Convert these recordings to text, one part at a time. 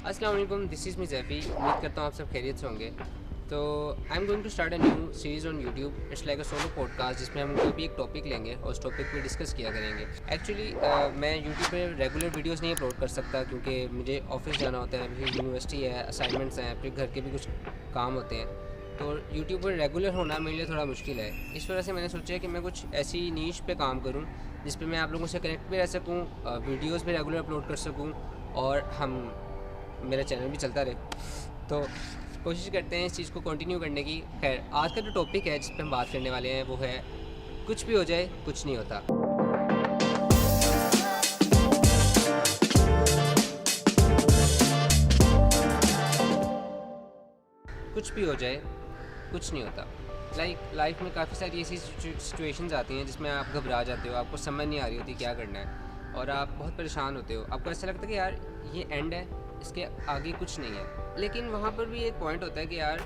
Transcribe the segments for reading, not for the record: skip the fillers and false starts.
अस्सलाम वालेकुम, this is me ज़ैफ़ी। उम्मीद करता हूँ आप सब खैरियत से होंगे। तो I am going to start a new series on YouTube. It's like a solo podcast जिसमें हम कोई भी एक टॉपिक लेंगे और उस टॉपिक पे डिस्कस किया करेंगे। एक्चुअली मैं यूट्यूब पे रेगुलर वीडियोस नहीं अपलोड कर सकता क्योंकि मुझे ऑफिस जाना होता है, फिर यूनिवर्सिटी है, असाइनमेंट्स हैं, फिर घर के भी कुछ काम होते हैं। तो यूट्यूब पर रेगुलर होना मेरे लिए थोड़ा मुश्किल है। इस वजह से मैंने सोचा कि मैं कुछ ऐसी नीश पे काम करूँ जिस पे मैं आप लोगों से कनेक्ट भी रह सकूँ, वीडियोस भी रेगुलर अपलोड कर सकूँ और हम मेरा चैनल भी चलता रहे। तो कोशिश करते हैं इस चीज़ को कंटिन्यू करने की। खैर, आज का जो टॉपिक है जिस पे हम बात करने वाले हैं वो है कुछ भी हो जाए कुछ नहीं होता। कुछ भी हो जाए कुछ नहीं होता। लाइफ में काफ़ी सारी ऐसी सिचुएशंस आती हैं जिसमें आप घबरा जाते हो, आपको समझ नहीं आ रही होती क्या करना है और आप बहुत परेशान होते हो। आपको ऐसा लगता है कि यार ये एंड है, इसके आगे कुछ नहीं है। लेकिन वहाँ पर भी एक पॉइंट होता है कि यार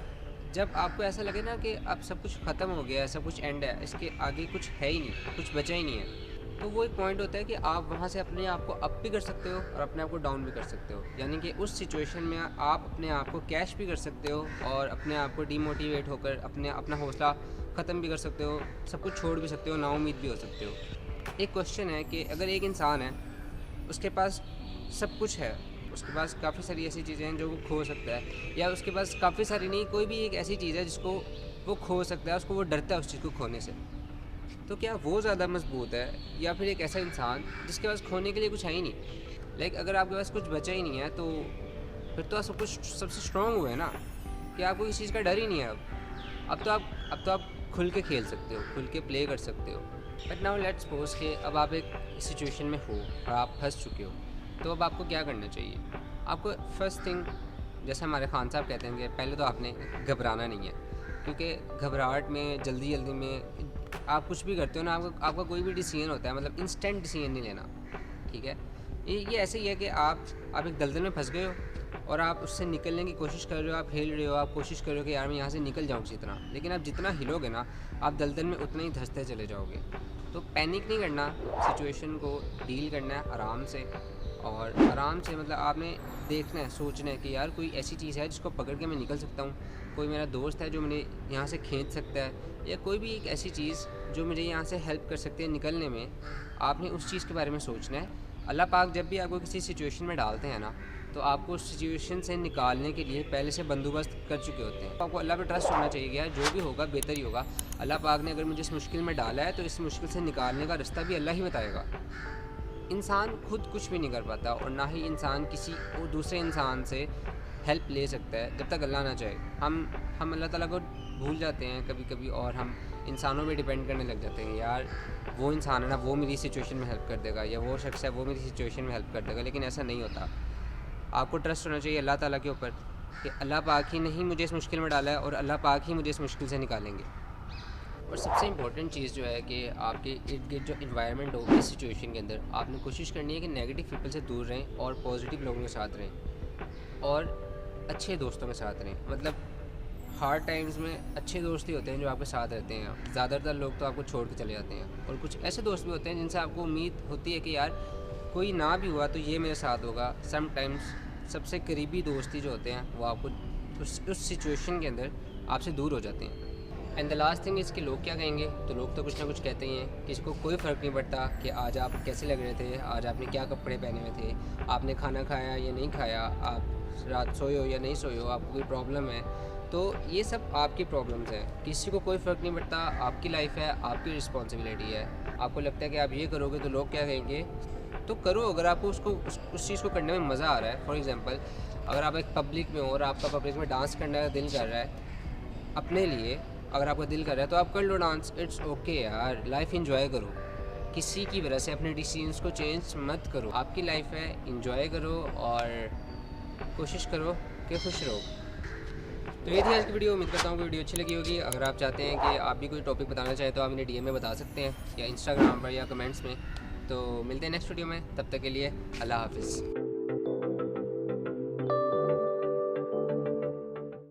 जब आपको ऐसा लगे ना कि अब सब कुछ ख़त्म हो गया है, सब कुछ एंड है, इसके आगे कुछ है ही नहीं, कुछ बचा ही नहीं है, तो वो एक पॉइंट होता है कि आप वहाँ से अपने आप को अप भी कर सकते हो और अपने आप को डाउन भी कर सकते हो। यानी कि उस सिचुएशन में आप अपने आप को कैश भी कर सकते हो और अपने आप को डीमोटिवेट होकर अपना हौसला ख़त्म भी कर सकते हो, सब कुछ छोड़ भी सकते हो, नाउम्मीद भी हो सकते हो। एक क्वेश्चन है कि अगर एक इंसान है, उसके पास सब कुछ है, उसके पास काफ़ी सारी ऐसी चीज़ें हैं जो वो खो सकता है, या उसके पास काफ़ी सारी नहीं, कोई भी एक ऐसी चीज़ है जिसको वो खो सकता है, उसको वो डरता है उस चीज़ को खोने से, तो क्या वो ज़्यादा मजबूत है या फिर एक ऐसा इंसान जिसके पास खोने के लिए कुछ है ही नहीं? अगर आपके पास कुछ बचा ही नहीं है तो फिर तो आप सब कुछ सबसे स्ट्रॉन्ग हुए ना, कि आपको किसी चीज़ का डर ही नहीं है। अब तो आप खुल के खेल सकते हो, खुल के प्ले कर सकते हो। बट नाउ लेट्स सपोज कि अब आप एक सिचुएशन में हो और आप फंस चुके हो, तो अब आपको क्या करना चाहिए? आपको फर्स्ट थिंग, जैसे हमारे खान साहब कहते हैं कि पहले तो आपने घबराना नहीं है, क्योंकि घबराहट में, जल्दी जल्दी में आप कुछ भी करते हो ना, आपका कोई भी डिसीजन होता है, मतलब इंस्टेंट डिसीजन नहीं लेना, ठीक है? ये ऐसे ही है कि आप एक दलदल में फंस गए हो और आप उससे निकलने की कोशिश कर रहे हो, आप हिल रहे हो, आप कोशिश कर रहे हो कि यार मैं यहाँ से निकल जाऊँ किसी तरह, लेकिन आप जितना हिलोगे ना, आप दलदल में उतना ही धंसते चले जाओगे। तो पैनिक नहीं करना, सिचुएशन को डील करना है आराम से, और आराम से मतलब आपने देखना है, सोचना है कि यार कोई ऐसी चीज़ है जिसको पकड़ के मैं निकल सकता हूँ, कोई मेरा दोस्त है जो मुझे यहाँ से खींच सकता है, या कोई भी एक ऐसी चीज़ जो मुझे यहाँ से हेल्प कर सकती है निकलने में। आपने उस चीज़ के बारे में सोचना है। अल्लाह पाक जब भी आपको किसी सिचुएशन में डालते हैं ना, तो आपको उस सिचुएशन से निकालने के लिए पहले से बंदोबस्त कर चुके होते हैं। तो आपको अल्लाह पे ट्रस्ट होना चाहिए कि यार जो भी होगा बेहतर ही होगा। अल्लाह पाक ने अगर मुझे इस मुश्किल में डाला है तो इस मुश्किल से निकालने का रास्ता भी अल्लाह ही बताएगा। इंसान खुद कुछ भी नहीं कर पाता और ना ही इंसान किसी और दूसरे इंसान से हेल्प ले सकता है जब तक अल्लाह ना चाहे। हम अल्लाह ताला को भूल जाते हैं कभी कभी और हम इंसानों पे डिपेंड करने लग जाते हैं। यार वो इंसान है ना, वो मेरी सिचुएशन में हेल्प कर देगा, या वो शख्स है वो मेरी सिचुएशन में हेल्प कर देगा, लेकिन ऐसा नहीं होता। आपको ट्रस्ट होना चाहिए अल्लाह ताला के ऊपर कि अल्लाह पाक ही नहीं मुझे इस मुश्किल में डाला है और अल्लाह पाक ही मुझे इस मुश्किल से निकालेंगे। और सबसे इम्पोर्टेंट चीज़ जो है कि आपके इर्द गिर्द जो इन्वायरमेंट हो इस सिचुएशन के अंदर, आपने कोशिश करनी है कि नेगेटिव पीपल से दूर रहें और पॉजिटिव लोगों के साथ रहें और अच्छे दोस्तों के साथ रहें। मतलब हार्ड टाइम्स में अच्छे दोस्त ही होते हैं जो आपके साथ रहते हैं। ज़्यादातर लोग तो आपको छोड़ के चले जाते हैं, और कुछ ऐसे दोस्त भी होते हैं जिनसे आपको उम्मीद होती है कि यार कोई ना भी हुआ तो ये मेरे साथ होगा। समटाइम्स सबसे करीबी दोस्ती जो होते हैं वो आपको उस सिचुएशन के अंदर आपसे दूर हो जाते हैं। And the last thing is कि लोग क्या कहेंगे, तो लोग तो कुछ ना कुछ कहते ही हैं। किसी को कोई फ़र्क नहीं पड़ता कि आज आप कैसे लग रहे थे, आज आपने क्या कपड़े पहने हुए थे, आपने खाना खाया या नहीं खाया, आप रात सोए हो या नहीं सोए हो, आपको कोई प्रॉब्लम है, तो ये सब आपकी प्रॉब्लम्स हैं। किसी को कोई फ़र्क नहीं पड़ता, आपकी लाइफ है, आपकी रिस्पॉन्सिबिलिटी है। आपको लगता है कि आप ये करोगे तो लोग क्या कहेंगे, तो करो। अगर आपको उस चीज़ को करने में मज़ा आ रहा है, फॉर एग्ज़ाम्पल अगर आप एक पब्लिक में हो और आपका पब्लिक में डांस करने का दिल कर रहा है अपने लिए, अगर आपका दिल कर रहा है तो आप कर लो डांस, इट्स ओके यार। लाइफ इंजॉय करो, किसी की वजह से अपने डिसीजंस को चेंज मत करो। आपकी लाइफ है, इंजॉय करो और कोशिश करो कि खुश रहो। तो ये थी आज की वीडियो। उम्मीद करता हूँ कि वीडियो अच्छी लगी होगी। अगर आप चाहते हैं कि आप भी कोई टॉपिक बताना चाहें तो आप इन्हें DM में बता सकते हैं, या इंस्टाग्राम पर, या कमेंट्स में। तो मिलते हैं नेक्स्ट वीडियो में, तब तक के लिए अल्लाह हाफिज़।